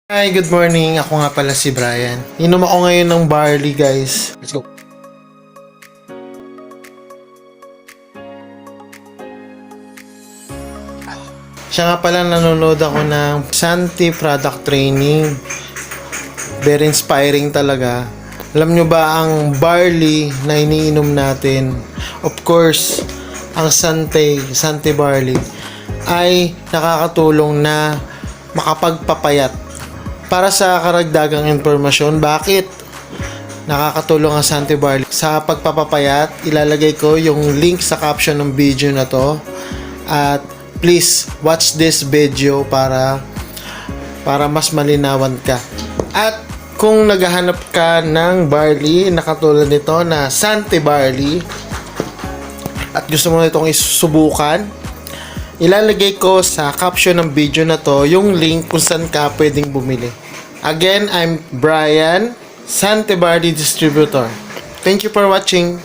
Hi, good morning. Ako nga pala si Brian. Inom ako ngayon ng barley, guys. Let's go. Siya nga pala nanonood ako ng Santi product training. Very inspiring talaga. Alam nyo ba ang barley na iniinom natin? Of course, ang Santi barley ay nakakatulong na makapagpapayat. Para sa karagdagang impormasyon, bakit nakakatulong ang Santi barley sa pagpapapayat, ilalagay ko yung link sa caption ng video na to. At please watch this video para mas malinawan ka. At kung naghahanap ka ng barley na katulad nito na Santi barley at gusto mo nitong isubukan, ilalagay ko sa caption ng video na to yung link kung saan ka pwedeng bumili. Again, I'm Brian, Santi Barley Distributor. Thank you for watching.